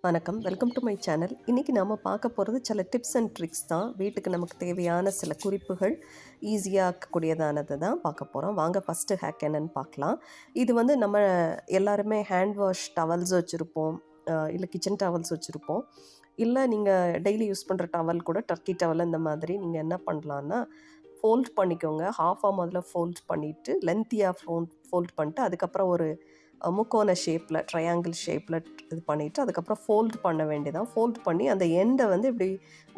வணக்கம், welcome to my channel. இன்றைக்கி நாம் பார்க்க போகிறது சில டிப்ஸ் அண்ட் ட்ரிக்ஸ் தான். வீட்டுக்கு நமக்கு தேவையான சில குறிப்புகள் ஈஸியாக ஆக்கக்கூடியதானது தான் பார்க்க போகிறோம். வாங்க ஃபஸ்ட்டு ஹேக் என்னன்னு பார்க்கலாம். இது வந்து நம்ம எல்லாருமே ஹேண்ட் வாஷ் டவல்ஸ் வச்சுருப்போம், இல்லை கிச்சன் டவல்ஸ் வச்சுருப்போம். இல்லை நீங்கள் டெய்லி யூஸ் பண்ணுற டவல் கூட டர்க்கி டவல் இந்த மாதிரி நீங்கள் என்ன பண்ணலான்னா ஃபோல்ட் பண்ணிக்கோங்க. ஹாஃபாக முதல்ல ஃபோல்ட் பண்ணிவிட்டு லென்த்தியாக ஃபோல்ட் பண்ணிட்டு அதுக்கப்புறம் ஒரு முக்கோண ஷேப்பில் ட்ரையாங்கிள் ஷேப்பில் இது பண்ணிவிட்டு அதுக்கப்புறம் ஃபோல்ட் பண்ண வேண்டியதான். ஃபோல்ட் பண்ணி அந்த எண்டை வந்து இப்படி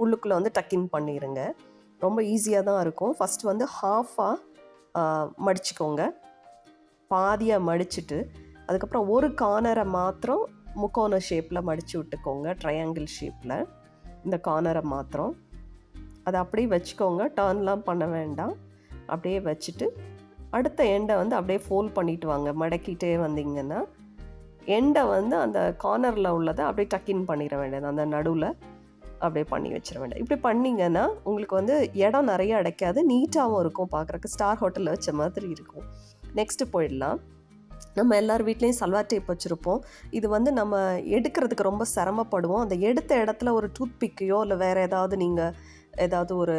உள்ளுக்குள்ளே வந்து டக்கின் பண்ணிடுங்க. ரொம்ப ஈஸியாக தான் இருக்கும். ஃபஸ்ட்டு வந்து ஹாஃபாக மடிச்சுக்கோங்க. பாதியாக மடிச்சுட்டு அதுக்கப்புறம் ஒரு கார்னரை மாத்திரம் முக்கோண ஷேப்பில் மடித்து விட்டுக்கோங்க. ட்ரையாங்கிள் ஷேப்பில் இந்த கார்னரை மாத்திரம் அதை அப்படியே வச்சுக்கோங்க. டர்ன்லாம் பண்ண வேண்டாம். அப்படியே வச்சுட்டு அடுத்த எண்டை வந்து அப்படியே ஃபோல்ட் பண்ணிட்டு வாங்க. மடக்கிட்டே வந்தீங்கன்னா எண்டை வந்து அந்த கார்னரில் உள்ளதை அப்படியே டக்கின் பண்ணிட வேண்டியது. அந்த நடுவில் அப்படியே பண்ணி வச்சிட வேண்டாம். இப்படி பண்ணிங்கன்னா உங்களுக்கு வந்து இடம் நிறைய அடைக்காது, நீட்டாகவும் இருக்கும். பார்க்குறக்கு ஸ்டார் ஹோட்டலில் வச்ச மாதிரி இருக்கும். நெக்ஸ்ட்டு போயிடலாம். நம்ம எல்லார் வீட்லேயும் சல்வார் டேப் வச்சுருப்போம். இது வந்து நம்ம எடுக்கிறதுக்கு ரொம்ப சிரமப்படுவோம். அந்த எடுத்த இடத்துல ஒரு டூத் பிக்கையோ இல்லை வேறு ஏதாவது ஒரு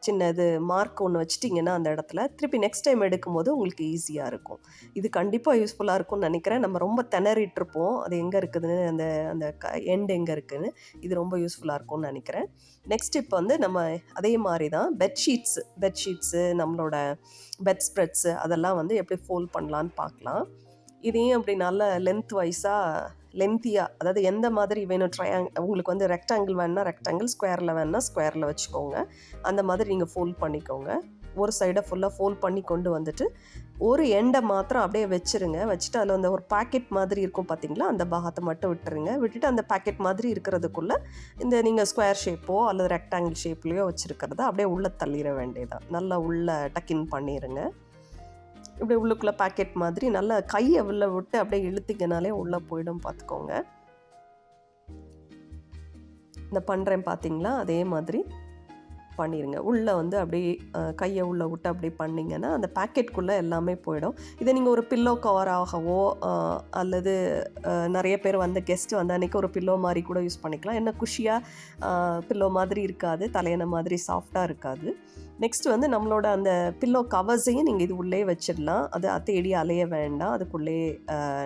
சின்ன இது மார்க் ஒன்று வச்சிட்டிங்கன்னா அந்த இடத்துல திருப்பி நெக்ஸ்ட் டைம் எடுக்கும்போது உங்களுக்கு ஈஸியாக இருக்கும். இது கண்டிப்பாக யூஸ்ஃபுல்லாக இருக்கும்னு நினைக்கிறேன். நம்ம ரொம்ப திணறிட்டுருப்போம், அது எங்கே இருக்குதுன்னு, அந்த எண்ட் எங்கே இருக்குதுன்னு. இது ரொம்ப யூஸ்ஃபுல்லாக இருக்கும்னு நினைக்கிறேன். நெக்ஸ்ட் இப்போ வந்து நம்ம அதே மாதிரி தான் பெட்ஷீட்ஸு நம்மளோட பெட் ஸ்ப்ரெட்ஸு அதெல்லாம் வந்து எப்படி ஃபோல்ட் பண்ணலான்னு பார்க்கலாம். இதையும் அப்படி நல்ல லென்த்தியாக அதாவது எந்த மாதிரி வேணும், உங்களுக்கு வந்து ரெக்டாங்கிள் வேணுன்னா ரெக்டாங்கிள், ஸ்கொயரில் வேணுன்னா ஸ்கொயரில் வச்சுக்கோங்க. அந்த மாதிரி நீங்கள் ஃபோல்ட் பண்ணிக்கோங்க. ஒரு சைடை ஃபுல்லாக ஃபோல்ட் பண்ணி கொண்டு வந்துட்டு ஒரு எண்டை மாத்திரம் அப்படியே வச்சுருங்க. வச்சுட்டு அதில் வந்து ஒரு பாக்கெட் மாதிரி இருக்கும் பார்த்தீங்களா, அந்த பாகத்தை மட்டும் விட்டுட்டு அந்த பாக்கெட் மாதிரி இருக்கிறதுக்குள்ளே இந்த நீங்கள் ஸ்கொயர் ஷேப்போ அல்லது ரெக்டாங்கிள் ஷேப்லேயோ வச்சுருக்கிறத அப்படியே உள்ளே தள்ளிட வேண்டியதான். நல்லா உள்ளே டக்கின் பண்ணிடுங்க. இப்படி உள்ளுக்குள்ளே பாக்கெட் மாதிரி நல்லா கையை உள்ளே விட்டு அப்படியே இழுத்திங்கனாலே உள்ளே போயிடும். பார்த்துக்கோங்க. இந்த பண்ணுறேன் பார்த்தீங்களா, அதே மாதிரி பண்ணிடுங்க. உள்ளே வந்து அப்படியே கையை உள்ளே விட்டு அப்படி பண்ணிங்கன்னா அந்த பேக்கெட்டுக்குள்ளே எல்லாமே போயிடும். இதை நீங்கள் ஒரு பில்லோ கவராகவோ அல்லது நிறைய பேர் வந்து கெஸ்ட்டு வந்து அன்றைக்கி ஒரு பில்லோ மாதிரி கூட யூஸ் பண்ணிக்கலாம். என்ன குஷியாக பில்லோ மாதிரி இருக்காது, தலையணை மாதிரி சாஃப்டாக இருக்காது. நெக்ஸ்ட் வந்து நம்மளோட அந்த பில்லோ கவர்ஸையும் நீங்கள் இது உள்ளே வச்சிடலாம். அது தேடி அலைய வேண்டாம். அதுக்குள்ளே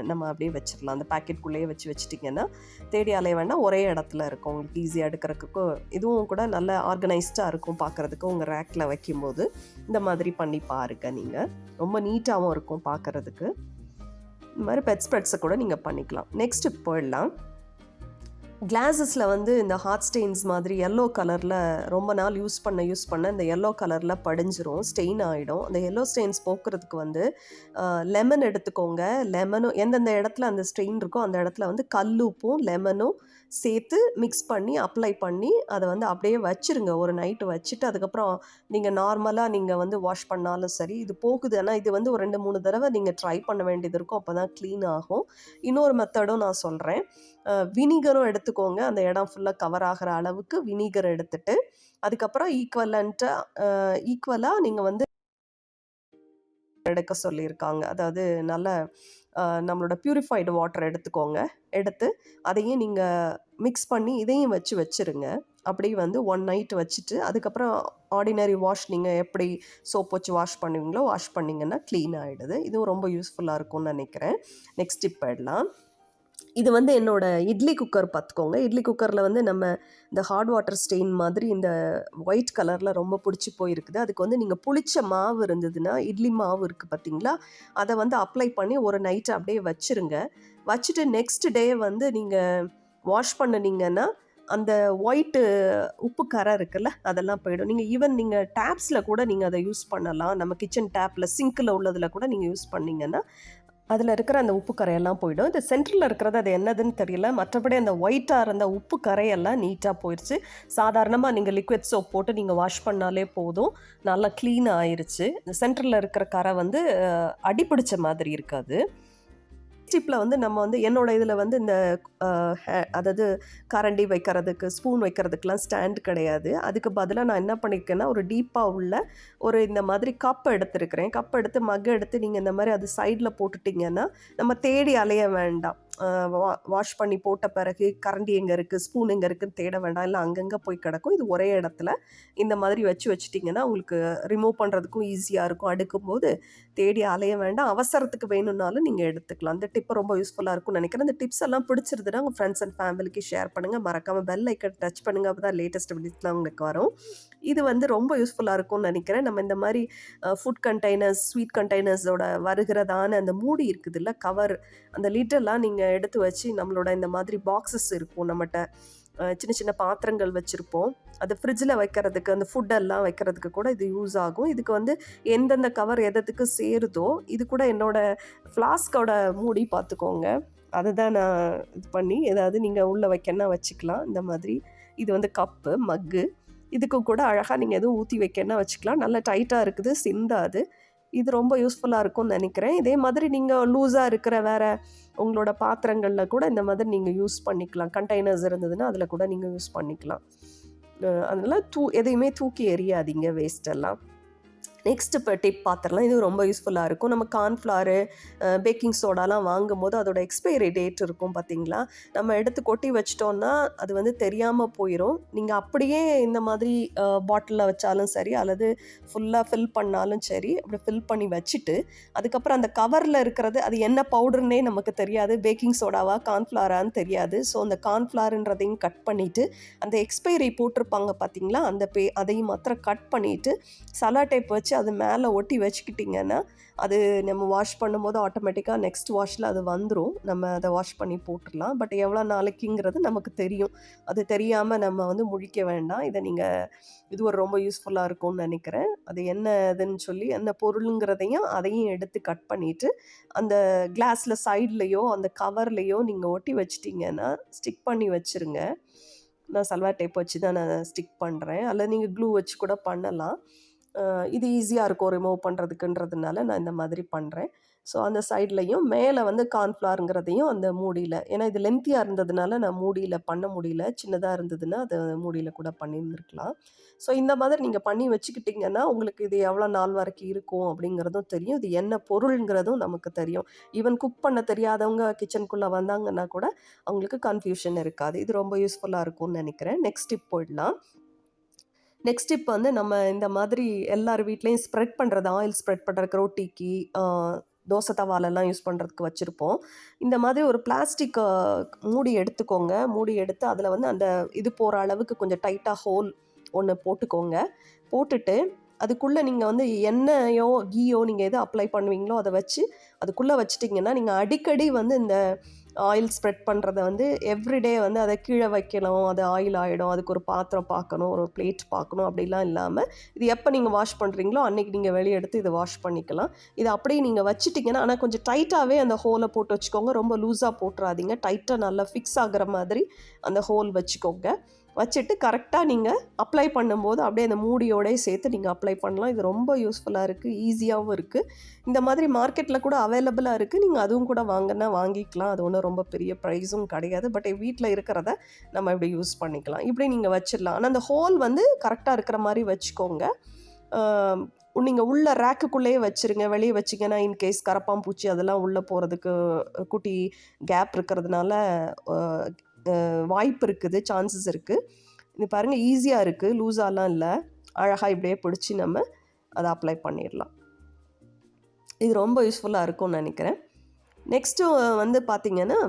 நம்ம அப்படியே வச்சிடலாம். அந்த பேக்கெட்டுக்குள்ளேயே வச்சுட்டிங்கன்னா தேடி அலைய வேண்டாம், ஒரே இடத்துல இருக்கும். உங்களுக்கு ஈஸியாக எடுக்கிறதுக்கு இதுவும் கூட நல்ல ஆர்கனைஸ்டாக இருக்கும் பார்க்குறதுக்கு. உங்கள் ரேக்கில் வைக்கும்போது இந்த மாதிரி பண்ணி பாருங்கள். நீங்கள் ரொம்ப நீட்டாகவும் இருக்கும் பார்க்குறதுக்கு. இந்த மாதிரி பெட் ஸ்ப்ரெட்ஸை கூட நீங்கள் பண்ணிக்கலாம். நெக்ஸ்ட்டு போயிடலாம். கிளாஸஸில் வந்து இந்த ஹாட் ஸ்டெயின்ஸ் மாதிரி எல்லோ கலரில் ரொம்ப நாள் யூஸ் பண்ண இந்த எல்லோ கலரில் படிஞ்சிரும், ஸ்டெயின் ஆகிடும். அந்த எல்லோ ஸ்டெயின்ஸ் போக்குறதுக்கு வந்து லெமன் எடுத்துக்கோங்க. லெமனும் எந்தெந்த இடத்துல அந்த ஸ்டெயின் இருக்கோ அந்த இடத்துல வந்து கல்லுப்பும் லெமனும் சேர்த்து மிக்ஸ் பண்ணி அப்ளை பண்ணி அதை வந்து அப்படியே வச்சுருங்க. ஒரு நைட்டு வச்சுட்டு அதுக்கப்புறம் நீங்கள் நார்மலாக நீங்கள் வந்து வாஷ் பண்ணாலும் சரி, இது போகுது. ஆனால் இது வந்து ஒரு 2-3 தடவை நீங்கள் ட்ரை பண்ண வேண்டியது இருக்கும். அப்போ தான் க்ளீன் ஆகும். இன்னொரு மெத்தடும் நான் சொல்கிறேன். வினிகரும் எடுத்துக்கோங்க. அந்த இடம் ஃபுல்லாக கவர் ஆகிற அளவுக்கு வினிகர் எடுத்துட்டு அதுக்கப்புறம் ஈக்குவலாக நீங்கள் வந்து எடுக்க சொல்லியிருக்காங்க. அதாவது நல்ல நம்மளோட பியூரிஃபைடு வாட்டர் எடுத்து அதையும் நீங்கள் மிக்ஸ் பண்ணி இதையும் வச்சுருங்க. அப்படியே வந்து 1 நைட் வச்சுட்டு அதுக்கப்புறம் ஆர்டினரி வாஷ் நீங்கள் எப்படி சோப் வச்சு வாஷ் பண்ணுவீங்களோ வாஷ் பண்ணிங்கன்னா க்ளீன் ஆகிடுது. இதுவும் ரொம்ப யூஸ்ஃபுல்லாக இருக்கும்னு நினைக்கிறேன். நெக்ஸ்ட் டிப் போயிடலாம். இது வந்து என்னோடய இட்லி குக்கர் பார்த்துக்கோங்க. இட்லி குக்கரில் வந்து நம்ம இந்த ஹாட் வாட்டர் ஸ்டெயின் மாதிரி இந்த ஒயிட் கலரில் ரொம்ப பிடிச்சி போயிருக்குது. அதுக்கு வந்து நீங்கள் புளிச்ச மாவு இருந்ததுன்னா, இட்லி மாவு இருக்குது பார்த்தீங்களா, அதை வந்து அப்ளை பண்ணி ஒரு நைட்டு அப்படியே வச்சுட்டு நெக்ஸ்ட் டே வந்து நீங்கள் வாஷ் பண்ணினீங்கன்னா அந்த ஒயிட்டு உப்பு கரை இருக்குல்ல அதெல்லாம் போயிடும். நீங்கள் டேப்ஸில் கூட நீங்கள் அதை யூஸ் பண்ணலாம். நம்ம கிச்சன் டேப்பில் சிங்கில் உள்ளதில் கூட நீங்கள் யூஸ் பண்ணிங்கன்னா அதில் இருக்கிற அந்த உப்பு கரையெல்லாம் போயிடும். இந்த சென்டரில் இருக்கிறது அது என்னதுன்னு தெரியல. மற்றபடி அந்த ஒயிட்டாக இருந்த உப்பு கரையெல்லாம் நீட்டாக போயிடுச்சு. சாதாரணமாக நீங்கள் லிக்விட் சோப் போட்டு நீங்கள் வாஷ் பண்ணாலே போதும், நல்லா க்ளீன் ஆயிடுச்சு. இந்த சென்டரில் இருக்கிற கரை வந்து அடிப்பிடிச்ச மாதிரி இருக்காது. டிப்பில் வந்து நம்ம வந்து என்னோட இதில் வந்து இந்த அதாவது கரண்டி வைக்கிறதுக்கு ஸ்பூன் வைக்கிறதுக்கெலாம் ஸ்டாண்ட் கிடையாது. அதுக்கு பதிலாக நான் என்ன பண்ணியிருக்கேன்னா ஒரு டீப்பாக உள்ள ஒரு இந்த மாதிரி கப் எடுத்துருக்கிறேன். கப் எடுத்து மக் எடுத்து நீங்கள் இந்த மாதிரி அது சைடில் போட்டுட்டிங்கன்னா நம்ம தேடி அலைய வேண்டாம். வாஷ் பண்ணி போட்ட பிறகு கரண்டி எங்கே இருக்குது, ஸ்பூன் எங்கே இருக்குதுன்னு தேட வேண்டாம். இல்லை அங்கங்கே போய் கிடக்கும். இது ஒரே இடத்துல இந்த மாதிரி வச்சுட்டிங்கன்னா உங்களுக்கு ரிமூவ் பண்ணுறதுக்கும் ஈஸியாக இருக்கும். அடுக்கும்போது தேடி அலைய வேண்டாம். அவசரத்துக்கு வேணும்னாலும் நீங்கள் எடுத்துக்கலாம். அந்த டிப்பு ரொம்ப யூஸ்ஃபுல்லாக இருக்கும்னு நினைக்கிறேன். இந்த டிப்ஸ் எல்லாம் பிடிச்சிருதுன்னா உங்கள் ஃப்ரெண்ட்ஸ் அண்ட் ஃபேமிலிக்கு ஷேர் பண்ணுங்கள். மறக்காமல் பெல் ஐக்கன் டச் பண்ணுங்கள். அப்போ தான் லேட்டஸ்ட் வீடியோஸ்லாம் உங்களுக்கு வரும். இது வந்து ரொம்ப யூஸ்ஃபுல்லாக இருக்கும்னு நினைக்கிறேன். நம்ம இந்த மாதிரி ஃபுட் கண்டெய்னர்ஸ், ஸ்வீட் கண்டெய்னர்ஸோட வருகிறதான அந்த மூடி இருக்குது இல்லை, கவர், அந்த லிட்டெல்லாம் நீங்கள் எடுத்து வச்சு நம்மளோட இந்த மாதிரி பாக்ஸஸ் இருக்கும் நம்மகிட்ட, சின்ன சின்ன பாத்திரங்கள் வச்சுருப்போம், அது ஃப்ரிட்ஜில் வைக்கிறதுக்கு, அந்த ஃபுட்டெல்லாம் வைக்கிறதுக்கு கூட இது யூஸ் ஆகும். இதுக்கு வந்து எந்தெந்த கவர் எதுக்கு சேருதோ, இது கூட என்னோடய ஃப்ளாஸ்கோட மூடி பார்த்துக்கோங்க. அதை தான் நான் இது பண்ணி ஏதாவது நீங்கள் உள்ளே வைக்கன்னா வச்சுக்கலாம். இந்த மாதிரி இது வந்து கப்பு, மக்கு, இதுக்கு கூட அழகாக நீங்கள் எதுவும் ஊற்றி வைக்கன்னா வச்சுக்கலாம். நல்லா டைட்டாக இருக்குது, சிந்தாது. இது ரொம்ப யூஸ்ஃபுல்லாக இருக்கும்னு நினைக்கிறேன். இதே மாதிரி நீங்கள் லூஸாக இருக்கிற வேறு உங்களோட பாத்திரங்களில் கூட இந்த மாதிரி நீங்கள் யூஸ் பண்ணிக்கலாம். கண்டெய்னர்ஸ் இருந்ததுன்னா அதில் கூட நீங்கள் யூஸ் பண்ணிக்கலாம். அதனால் எதையுமே தூக்கி எறியாதீங்க வேஸ்டெல்லாம். நெக்ஸ்ட் இப்போ டிப் பார்த்துடலாம். இது ரொம்ப யூஸ்ஃபுல்லாக இருக்கும். நம்ம கார்ன்ஃப்ளவரு, பேக்கிங் சோடாலாம் வாங்கும்போது அதோட எக்ஸ்பைரி டேட் இருக்கும் பார்த்தீங்களா, நம்ம எடுத்து கொட்டி வச்சிட்டோன்னா அது வந்து தெரியாமல் போயிடும். நீங்கள் அப்படியே இந்த மாதிரி பாட்டிலில் வச்சாலும் சரி, அல்லது ஃபுல்லாக ஃபில் பண்ணாலும் சரி, அப்படி ஃபில் பண்ணி வச்சுட்டு அதுக்கப்புறம் அந்த கவரில் இருக்கிறது அது என்ன பவுடர்னே நமக்கு தெரியாது, பேக்கிங் சோடாவா கார்ன்ஃப்ளவரான்னு தெரியாது. ஸோ அந்த கார்ன்ஃப்ளவருன்றதையும் கட் பண்ணிவிட்டு, அந்த எக்ஸ்பைரி போட்டிருப்பாங்க பார்த்தீங்களா, அந்த அதையும் மாத்திரம் கட் பண்ணிவிட்டு சலா டேப் வச்சு அது மேலே ஒட்டி வச்சுக்கிட்டிங்கன்னா அது நம்ம வாஷ் பண்ணும்போது ஆட்டோமேட்டிக்காக நெக்ஸ்ட் வாஷில் அது வந்துடும். நம்ம அதை வாஷ் பண்ணி போட்டுடலாம். பட் எவ்வளோ நாளைக்குங்கிறது நமக்கு தெரியும். அது தெரியாமல் நம்ம வந்து முழிக்க வேண்டாம். இதை இது ஒரு ரொம்ப யூஸ்ஃபுல்லாக இருக்கும்னு நினைக்கிறேன். அது என்ன இதுன்னு சொல்லி என்ன பொருளுங்கிறதையும் அதையும் எடுத்து கட் பண்ணிவிட்டு அந்த கிளாஸில் சைட்லேயோ அந்த கவர்லேயோ நீங்கள் ஒட்டி வச்சிட்டிங்கன்னா ஸ்டிக் பண்ணி வச்சுருங்க. நான் சல்வார் டேப் வச்சு தான் நான் ஸ்டிக் பண்ணுறேன். அல்லது நீங்கள் க்ளூ வச்சு கூட பண்ணலாம். இது ஈஸியாக இருக்கும் ரிமூவ் பண்ணுறதுக்குன்றதுனால நான் இந்த மாதிரி பண்ணுறேன். ஸோ அந்த சைட்லேயும் மேலே வந்து கார்ன்ஃப்ளவருங்கிறதையும் அந்த மூடியில், ஏன்னா இது லென்த்தியாக இருந்ததுனால நான் மூடியில் பண்ண முடியல. சின்னதாக இருந்ததுன்னா அது மூடியில் கூட பண்ணியிருந்துருக்கலாம். ஸோ இந்த மாதிரி நீங்கள் பண்ணி வச்சுக்கிட்டிங்கன்னா உங்களுக்கு இது எவ்வளோ நாள் வரைக்கும் இருக்கும் அப்படிங்கிறதும் தெரியும். இது என்ன பொருளுங்கிறதும் நமக்கு தெரியும். ஈவன் குக் பண்ண தெரியாதவங்க கிச்சனுக்குள்ளே வந்தாங்கன்னா கூட அவங்களுக்கு கன்ஃபியூஷன் இருக்காது. இது ரொம்ப யூஸ்ஃபுல்லாக இருக்கும்னு நினைக்கிறேன். நெக்ஸ்ட் டிப் போயிடலாம். நெக்ஸ்ட் டிப் வந்து நம்ம இந்த மாதிரி எல்லார் வீட்லேயும் ஸ்ப்ரெட் பண்ணுறது, ஆயில் ஸ்ப்ரெட் பண்ணுறதுக்கு, ரொட்டிக்கு, தோசை தவாலெல்லாம் யூஸ் பண்ணுறதுக்கு வச்சுருப்போம். இந்த மாதிரி ஒரு பிளாஸ்டிக் மூடி எடுத்துக்கோங்க. மூடி எடுத்து அதில் வந்து அந்த இது போகிற அளவுக்கு கொஞ்சம் டைட்டாக ஹோல் ஒன்று போட்டுக்கோங்க. போட்டுட்டு அதுக்குள்ளே நீங்கள் வந்து எண்ணெயோ கீயோ நீங்கள் எது அப்ளை பண்ணுவீங்களோ அதை வச்சு அதுக்குள்ளே வச்சிட்டிங்கன்னா நீங்கள் அடிக்கடி வந்து இந்த ஆயில் ஸ்ப்ரெட் பண்ணுறத வந்து எவ்ரிடே வந்து அதை கீழே வைக்கணும், அது ஆயில் ஆகிடும், அதுக்கு ஒரு பாத்திரம் பார்க்கணும், ஒரு பிளேட் பார்க்கணும், அப்படிலாம் இல்லாமல் இது எப்போ நீங்கள் வாஷ் பண்ணுறீங்களோ அன்றைக்கி நீங்கள் வெளியே எடுத்து இதை வாஷ் பண்ணிக்கலாம். இதை அப்படியே நீங்கள் வச்சுட்டிங்கன்னா, ஆனால் கொஞ்சம் டைட்டாகவே அந்த ஹோலை போட்டு வச்சுக்கோங்க. ரொம்ப லூஸாக போட்டுறாதீங்க. டைட்டாக நல்லா ஃபிக்ஸ் ஆகிற மாதிரி அந்த ஹோல் வச்சுக்கோங்க. வச்சுட்டு கரெக்டாக நீங்கள் அப்ளை பண்ணும்போது அப்படியே அந்த மூடியோடய சேர்த்து நீங்கள் அப்ளை பண்ணலாம். இது ரொம்ப யூஸ்ஃபுல்லாக இருக்குது, ஈஸியாகவும் இருக்குது. இந்த மாதிரி மார்க்கெட்டில் கூட அவைலபிளாக இருக்குது. நீங்கள் அதுவும் கூட வாங்கினா வாங்கிக்கலாம். அது ஒன்றும் ரொம்ப பெரிய ப்ரைஸும் கிடையாது. பட் வீட்டில் இருக்கிறத நம்ம இப்படி யூஸ் பண்ணிக்கலாம். இப்படி நீங்கள் வச்சிடலாம். ஆனால் அந்த ஹோல் வந்து கரெக்டாக இருக்கிற மாதிரி வச்சுக்கோங்க. நீங்கள் உள்ள ரேக்குக்குள்ளேயே வச்சுருங்க. வெளியே வச்சிங்கன்னா இன்கேஸ் கரப்பாம்பூச்சி அதெல்லாம் உள்ளே போகிறதுக்கு குட்டி கேப் இருக்கிறதுனால வாய்ப்பு இருக்குது, சான்சஸ் இருக்குது. இது பாருங்கள், ஈஸியாக இருக்குது, லூஸாலாம் இல்லை. அழகாக இப்படியே பிடிச்சி நம்ம அதை அப்ளை பண்ணிடலாம். இது ரொம்ப யூஸ்ஃபுல்லாக இருக்கும்னு நினைக்கிறேன். நெக்ஸ்ட்டு வந்து பார்த்திங்கன்னா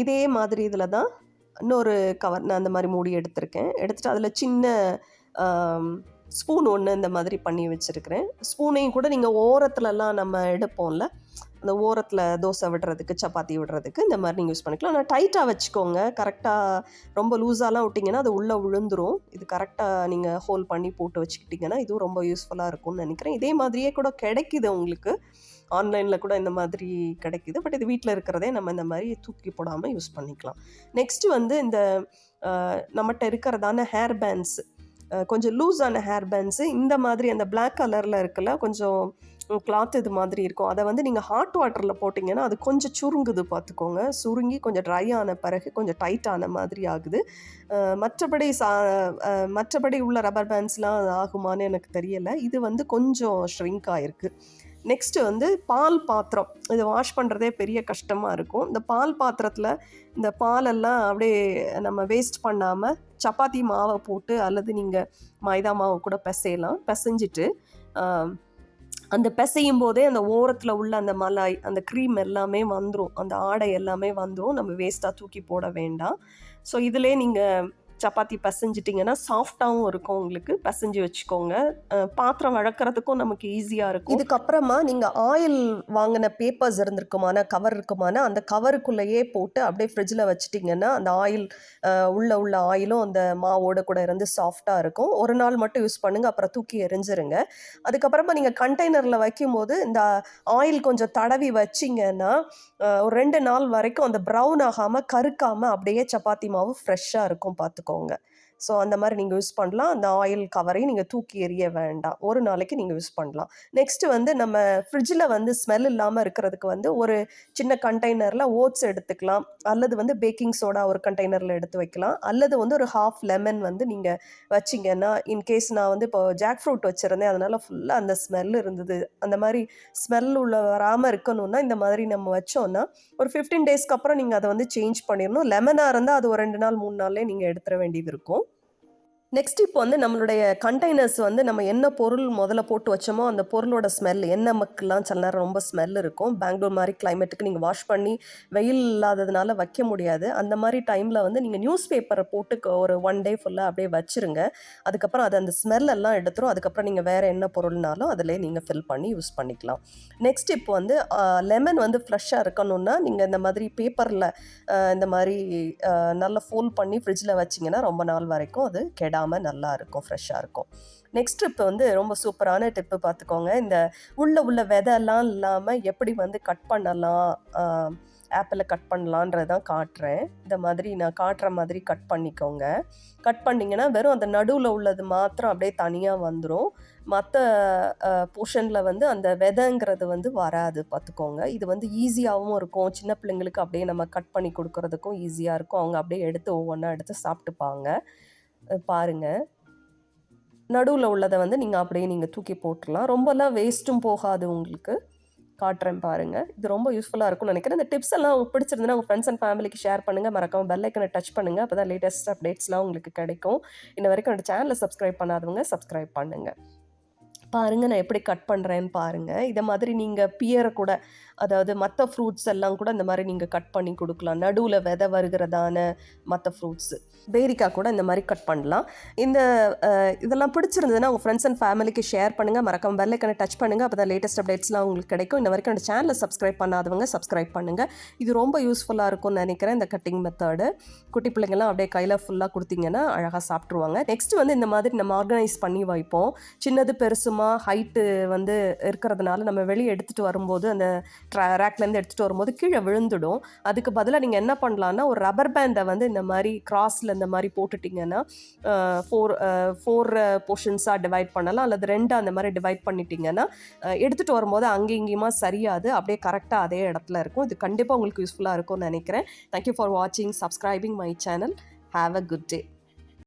இதே மாதிரி இதில் தான் இன்னொரு கவர் நான் அந்த மாதிரி மூடி எடுத்திருக்கேன். எடுத்துகிட்டு அதில் சின்ன ஸ்பூன் ஒன்று இந்த மாதிரி பண்ணி வச்சுருக்கிறேன். ஸ்பூனையும் கூட நீங்கள் ஓரத்துலலாம் நம்ம எடுப்போம்ல, அந்த ஓரத்தில் தோசை விடுறதுக்கு, சப்பாத்தி விடுறதுக்கு இந்த மாதிரி நீங்கள் யூஸ் பண்ணிக்கலாம். ஆனால் டைட்டாக வச்சுக்கோங்க. கரெக்டாக ரொம்ப லூஸாலாம் விட்டிங்கன்னா அது உள்ளே விழுந்துரும். இது கரெக்டாக நீங்கள் ஹோல் பண்ணி போட்டு வச்சுக்கிட்டிங்கன்னா இதுவும் ரொம்ப யூஸ்ஃபுல்லாக இருக்கும்னு நினைக்கிறேன். இதே மாதிரியே கூட கிடைக்கிது உங்களுக்கு, ஆன்லைனில் கூட இந்த மாதிரி கிடைக்கிது. பட் இது வீட்டில் இருக்கிறதே நம்ம இந்த மாதிரி தூக்கி போடாமல் யூஸ் பண்ணிக்கலாம். நெக்ஸ்ட்டு வந்து இந்த நம்மகிட்ட இருக்கிறதான ஹேர் பேண்ட்ஸ், கொஞ்சம் லூஸான ஹேர் பேண்ட்ஸு இந்த மாதிரி அந்த பிளாக் கலரில் இருக்குல்ல, கொஞ்சம் கிளாத் இது மாதிரி இருக்கும். அதை வந்து நீங்கள் ஹாட் வாட்டரில் போட்டிங்கன்னா அது கொஞ்சம் சுருங்குது பார்த்துக்கோங்க. சுருங்கி கொஞ்சம் ட்ரை ஆன பிறகு கொஞ்சம் டைட்டான மாதிரி ஆகுது. மற்றபடி உள்ள ரப்பர் பேண்ட்ஸ்லாம் ஆகுமான்னு எனக்கு தெரியலை. இது வந்து கொஞ்சம் ஷ்ரிங்க் ஆகிருக்கு. நெக்ஸ்ட்டு வந்து பால் பாத்திரம். இது வாஷ் பண்ணுறதே பெரிய கஷ்டமாக இருக்கும். இந்த பால் பாத்திரத்தில் இந்த பாலெல்லாம் அப்படியே நம்ம வேஸ்ட் பண்ணாமல் சப்பாத்தி மாவை போட்டு அல்லது நீங்கள் மைதா மாவு கூட பிசையலாம். பிசைஞ்சிட்டு அந்த பிசையும் போதே அந்த ஓரத்தில் உள்ள அந்த மலாய், அந்த க்ரீம் எல்லாமே வந்துடும், அந்த ஆடை எல்லாமே வந்துடும். நம்ம வேஸ்ட்டாக தூக்கி போட வேண்டாம். ஸோ இதிலே நீங்கள் சப்பாத்தி பிசைஞ்சிட்டிங்கன்னா சாஃப்டாகவும் இருக்கும். உங்களுக்கு பிசைஞ்சு வச்சுக்கோங்க. பாத்திரம் வளர்க்குறதுக்கும் நமக்கு ஈஸியாக இருக்கும். இதுக்கப்புறமா நீங்கள் ஆயில் வாங்கின பேப்பர்ஸ் இருந்திருக்குமான, கவர் இருக்குமான, அந்த கவருக்குள்ளேயே போட்டு அப்படியே ஃப்ரிட்ஜில் வச்சுட்டிங்கன்னா அந்த ஆயில் உள்ள ஆயிலும் அந்த மாவோட கூட இருந்து சாஃப்டாக இருக்கும். ஒரு நாள் மட்டும் யூஸ் பண்ணுங்கள், அப்புறம் தூக்கி எரிஞ்சிருங்க. அதுக்கப்புறமா நீங்கள் கண்டெய்னரில் வைக்கும்போது இந்த ஆயில் கொஞ்சம் தடவி வச்சிங்கன்னா ஒரு 2 நாள் வரைக்கும் அந்த ப்ரௌன் ஆகாமல் கருக்காமல் அப்படியே சப்பாத்தி மாவு ஃப்ரெஷ்ஷாக இருக்கும். பார்த்துக்கோங்க. ஸோ அந்த மாதிரி நீங்கள் யூஸ் பண்ணலாம். அந்த ஆயில் கவரையும் நீங்கள் தூக்கி எறிய வேண்டாம். ஒரு நாளைக்கு நீங்கள் யூஸ் பண்ணலாம். நெக்ஸ்ட்டு வந்து நம்ம ஃப்ரிட்ஜில் வந்து ஸ்மெல் இல்லாமல் இருக்கிறதுக்கு வந்து ஒரு சின்ன கண்டெய்னரில் ஓட்ஸ் எடுத்துக்கலாம், அல்லது வந்து பேக்கிங் சோடா ஒரு கண்டெய்னரில் எடுத்து வைக்கலாம், அல்லது வந்து ஒரு ஹாஃப் லெமன் வந்து நீங்கள் வச்சிங்கன்னா, இன்கேஸ் நான் வந்து இப்போ ஜாக் ஃப்ரூட் வச்சுருந்தேன், அதனால் ஃபுல்லாக அந்த ஸ்மெல் இருந்தது. அந்த மாதிரி ஸ்மெல் வராமல் இருக்கணும்னா இந்த மாதிரி நம்ம வச்சோன்னா ஒரு 15 டேஸ்க்கு அப்புறம் நீங்கள் அதை வந்து சேஞ்ச் பண்ணிடணும். லெமனாக இருந்தால் அது ஒரு 2 நாள் 3 நாள்லேயே நீங்கள் எடுத்துட வேண்டியது இருக்கும். நெக்ஸ்ட் இப்போ வந்து நம்மளுடைய கண்டெய்னர்ஸ் வந்து நம்ம என்ன பொருள் முதல்ல போட்டு வச்சோமோ அந்த பொருளோட ஸ்மெல், எண்ணெய் மக்குலாம் சில நேரம் ரொம்ப ஸ்மெல் இருக்கும். பெங்களூர் மாதிரி கிளைமேட்டுக்கு நீங்கள் வாஷ் பண்ணி வெயில் இல்லாததுனால வைக்க முடியாது. அந்த மாதிரி டைமில் வந்து நீங்கள் நியூஸ் பேப்பரை போட்டு ஒரு 1 டே ஃபுல்லாக அப்படியே வச்சுருங்க. அதுக்கப்புறம் அது அந்த ஸ்மெல் எல்லாம் எடுத்துரும். அதுக்கப்புறம் நீங்கள் வேறு என்ன பொருள்னாலும் அதிலே நீங்கள் ஃபில் பண்ணி யூஸ் பண்ணிக்கலாம். நெக்ஸ்ட் இப்போ வந்து லெமன் வந்து ஃப்ரெஷ்ஷாக இருக்கணும்னா நீங்கள் இந்த மாதிரி பேப்பரில் இந்த மாதிரி நல்லா ஃபோல்ட் பண்ணி ஃப்ரிட்ஜில் வச்சிங்கன்னா ரொம்ப நாள் வரைக்கும் அது கெடாமல் நல்லா இருக்கும், ஃப்ரெஷ்ஷாக இருக்கும். நெக்ஸ்ட் இப்போ வந்து ரொம்ப சூப்பரான டிப்பு பார்த்துக்கோங்க. இந்த உள்ள விதைலாம் இல்லாமல் எப்படி வந்து கட் பண்ணலாம், ஆப்பிளை கட் பண்ணலான்றதான் காட்டுறேன். இந்த மாதிரி நான் காட்டுற மாதிரி கட் பண்ணிக்கோங்க. கட் பண்ணிங்கன்னா வெறும் அந்த நடுவில் உள்ளது மாத்திரம் அப்படியே தனியாக வந்துடும். மற்ற போர்ஷனில் வந்து அந்த விதைங்கிறது வந்து வராது, பார்த்துக்கோங்க. இது வந்து ஈஸியாகவும் இருக்கும். சின்ன பிள்ளைங்களுக்கு அப்படியே நம்ம கட் பண்ணி கொடுக்கறதுக்கும் ஈஸியாக இருக்கும். அவங்க அப்படியே எடுத்து ஒவ்வொன்றா எடுத்து சாப்பிட்டுப்பாங்க. பாருங்கள், நடுவில் உள்ளதை வந்து நீங்கள் அப்படியே நீங்கள் தூக்கி போட்டுடலாம். ரொம்பலாம் வேஸ்ட்டும் போகாது உங்களுக்கு. காட்டுறேன் பாருங்கள். இது ரொம்ப யூஸ்ஃபுல்லாக இருக்கும்னு நினைக்கிறேன். இந்த டிப்ஸ் எல்லாம் உங்களுக்கு பிடிச்சிருந்ததுன்னா உங்கள் ஃப்ரெண்ட்ஸ் அண்ட் ஃபேமிலிக்கு ஷேர் பண்ணுங்கள். மறக்காமல் பெல் ஐக்கனை டச் பண்ணுங்கள். அப்போ தான் லேட்டஸ்ட் அப்டேட்ஸ்லாம் உங்களுக்கு கிடைக்கும். இன்ன வரைக்கும் என்னோட சேனலை சப்ஸ்கிரைப் பண்ணாதவங்க சப்ஸ்கிரைப் பண்ணுங்கள். பாருங்கள் நான் எப்படி கட் பண்ணுறேன்னு பாருங்கள். இதை மாதிரி நீங்கள் பியரை கூட, அதாவது மற்ற ஃப்ரூட்ஸ் எல்லாம் கூட இந்த மாதிரி நீங்கள் கட் பண்ணி கொடுக்கலாம். நடுவில் விதை வருகிறதான மற்ற ஃப்ரூட்ஸு, பேரிக்காய் கூட இந்த மாதிரி கட் பண்ணலாம். இதெல்லாம் பிடிச்சிருந்ததுன்னா உங்கள் ஃப்ரெண்ட்ஸ் அண்ட் ஃபேமிலிக்கு ஷேர் பண்ணுங்கள். மறக்காம பெல் ஐக்கனை டச் பண்ணுங்கள். அப்போ தான் லேட்டஸ்ட் அப்டேட்ஸ்லாம் உங்களுக்கு கிடைக்கும். இன்ன வரைக்கும் என்னோட சேனலை சப்ஸ்கிரைப் பண்ணாதவங்க சப்ஸ்கிரைப் பண்ணுங்கள். இது ரொம்ப யூஸ்ஃபுல்லாக இருக்கும்னு நினைக்கிறேன். இந்த கட்டிங் மெத்தடு குட்டி பிள்ளைங்கள்லாம் அப்படியே கையில் ஃபுல்லாக கொடுத்தீங்கன்னா அழகாக சாப்பிட்ருவாங்க. நெக்ஸ்ட் வந்து இந்த மாதிரி நம்ம ஆர்கனைஸ் பண்ணி வைப்போம். சின்னது பெருசுமா ஹைட்டு வந்து இருக்கிறதுனால நம்ம வெளியே எடுத்துகிட்டு வரும்போது அந்த ரேக்லேருந்து எடுத்துகிட்டு வரும்போது கீழே விழுந்துடும். அதுக்கு பதிலாக நீங்கள் என்ன பண்ணலான்னா ஒரு ரப்பர் பேண்டை வந்து இந்த மாதிரி கிராஸில் இந்த மாதிரி போட்டுட்டிங்கன்னா 4 போர்ஷன்ஸாக டிவைட் பண்ணலாம், அல்லது 2 அந்த மாதிரி டிவைட் பண்ணிட்டீங்கன்னா எடுத்துகிட்டு வரும்போது அங்கேயும் இங்கேயுமா சரியாது, அப்படியே கரெக்டாக அதே இடத்துல இருக்கும். இது கண்டிப்பாக உங்களுக்கு யூஸ்ஃபுல்லாக இருக்கும்னு நினைக்கிறேன். தேங்க்யூ ஃபார் வாட்சிங், subscribing my channel. Have a good day.